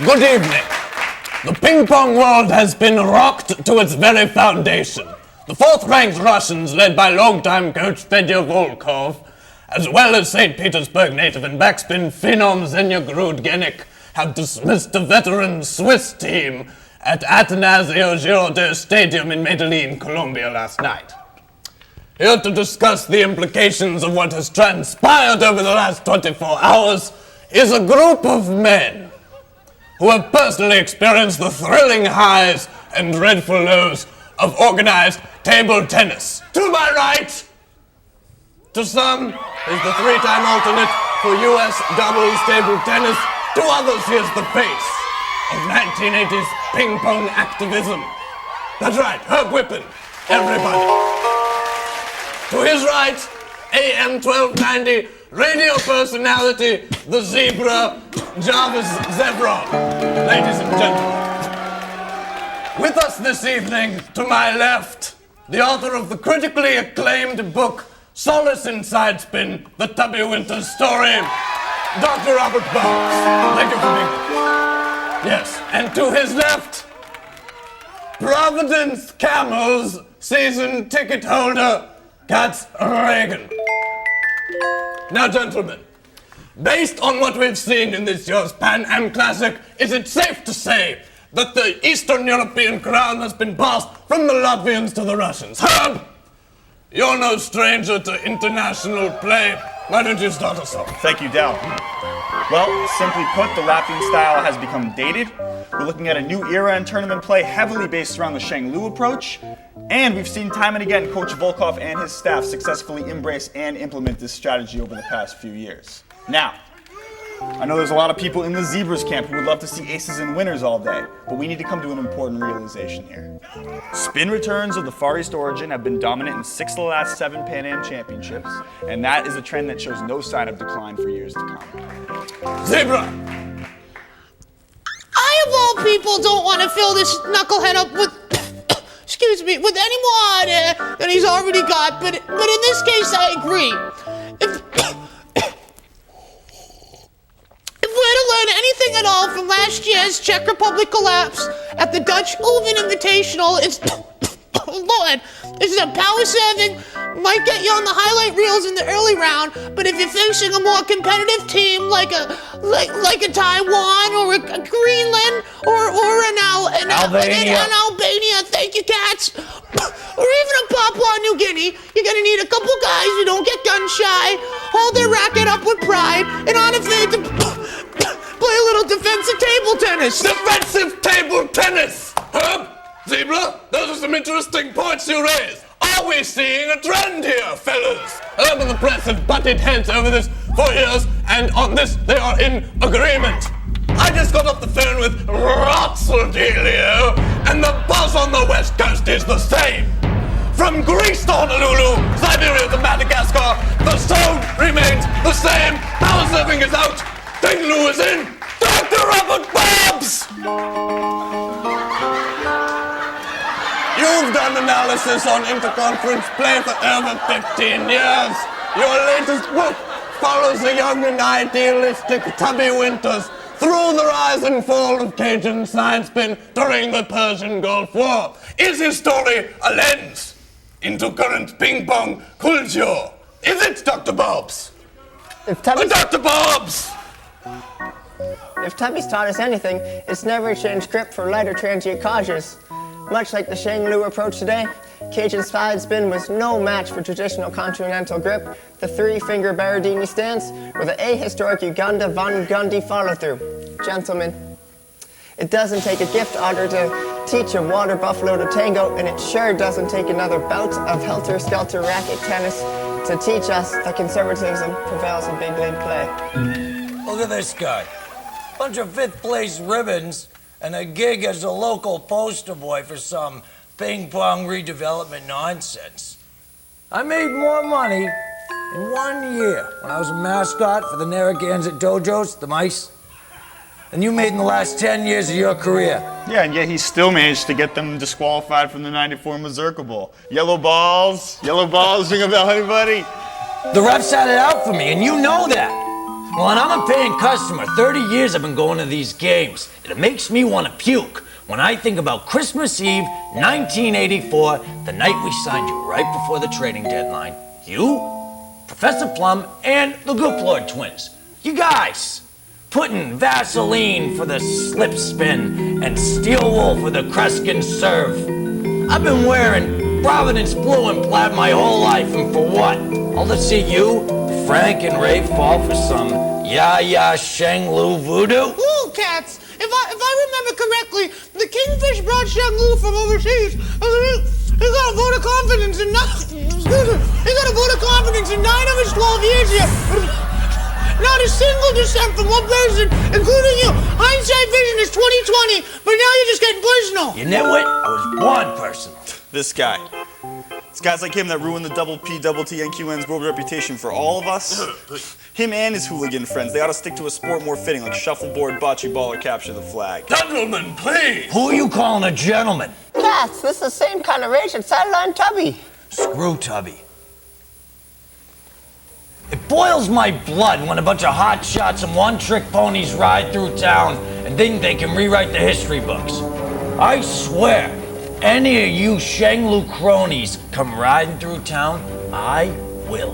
Good evening. The ping-pong world has been rocked to its very foundation. The fourth-ranked Russians, led by longtime coach Fedor Volkov, as well as St. Petersburg native and backspin phenom Zenya Grudgenik, have dismissed the veteran Swiss team at Atanasio Girardot Stadium in Medellin, Colombia last night. Here to discuss the implications of what has transpired over the last 24 hours is a group of men who have personally experienced the thrilling highs and dreadful lows of organized table tennis. To my right, to some, is the three-time alternate for U.S. doubles table tennis. To others, he is the face of 1980s ping-pong activism. That's right, Herb Whippen, everybody. To his right, AM 1290, radio personality, the zebra, Jarvis Zevron. Ladies and gentlemen. With us this evening, to my left, the author of the critically acclaimed book, Solace in Sidespin, The Tubby Winter Story, Dr. Robert Box. Thank you for being here. Yes, and to his left, Providence Camels season ticket holder, Kattts Reagan. Now, gentlemen, based on what we've seen in this year's Pan Am Classic, is it safe to say that the Eastern European crown has been passed from the Latvians to the Russians? Herb, you're no stranger to international play. Why don't you start us off? Thank you, Dal. Well, simply put, the Latvian style has become dated. We're looking at a new era in tournament play heavily based around the Shang Lu approach. And we've seen time and again Coach Volkov and his staff successfully embrace and implement this strategy over the past few years. Now, I know there's a lot of people in the Zebras camp who would love to see aces and winners all day, but we need to come to an important realization here. Spin returns of the Far East origin have been dominant in 6 of the last 7 Pan Am championships, and that is a trend that shows no sign of decline for years to come. Zebra! I, of all people, don't want to fill this knucklehead up with, excuse me, with any more than he's already got, but in this case, I agree. If we're to learn anything at all from last year's Czech Republic collapse at the Dutch Open Invitational, it's, Lord, it's that power serving might get you on the highlight reels in the early round, but if you're facing a more competitive team like a Taiwan or a Greenland or an Albania, thank you, Kattts, or even a Papua New Guinea, you're gonna need a couple guys who don't get gun shy, hold their racket up with pride, and aren't afraid to play a little defensive table tennis. Defensive table tennis! Herb, Zebra, those are some interesting points you raised. Are we seeing a trend here, fellas? Herb and the press have butted heads over this for years, and on this they are in agreement. I just got off the phone with Ratzeldelio, and the buzz on the West Coast is the same. From Greece to Honolulu, Siberia to Madagascar, the sound remains the same. Power serving is out. St. Louis is in. Dr. Robert Bobs! You've done analysis on interconference play for over 15 years. Your latest book follows the young and idealistic Tubby Winters through the rise and fall of Cajun sidespin during the Persian Gulf War. Is his story a lens into current ping-pong culture? Is it, Dr. Bobs? Dr. Bobs! If Tubby's taught us anything, it's never changed grip for lighter transient causes. Much like the Shang Lu approach today, Cajun sidespin was no match for traditional continental grip, the 3-finger Berardini stance, or the ahistoric Uganda Van Gundy follow-through. Gentlemen, it doesn't take a gift author to teach a water buffalo to tango, and it sure doesn't take another bout of helter-skelter racket tennis to teach us that conservatism prevails in big league play. Look at this guy. Bunch of 5th place ribbons and a gig as a local poster boy for some ping-pong redevelopment nonsense. I made more money in 1 year when I was a mascot for the Narragansett Dojos, the mice, than you made in the last 10 years of your career. Yeah, and yet he still managed to get them disqualified from the 94 Mazurka Bowl. Yellow balls, ring a bell, anybody? The refs had it out for me, and you know that. Well, and I'm a paying customer. 30 years I've been going to these games. It makes me want to puke when I think about Christmas Eve, 1984, the night we signed you right before the trading deadline. You, Professor Plum, and the Goop Lord twins. You guys, putting Vaseline for the slip spin and steel wool for the Kreskin serve. I've been wearing Providence blue and plaid my whole life, and for what? All to see you, Frank and Ray fall for some ya Sheng Lu voodoo? Ooh, Kattts. If I remember correctly, the Kingfish brought Sheng Lu from overseas. He got a vote of confidence in 9 of his 12 years here. Not a single dissent from one person, including you. Hindsight vision is 20/20, but now you're just getting personal. You know what? I was born personal. This guy. It's guys like him that ruin the double P, double T, NQN's world reputation for all of us. Him and his hooligan friends, they ought to stick to a sport more fitting, like shuffleboard, bocce ball, or capture the flag. Gentlemen, please! Who are you calling a gentleman? Kattts, this is the same kind of rage that settled on Tubby. Screw Tubby. It boils my blood when a bunch of hot shots and one-trick ponies ride through town and think they can rewrite the history books. I swear, any of you Sheng Lu cronies come riding through town, I will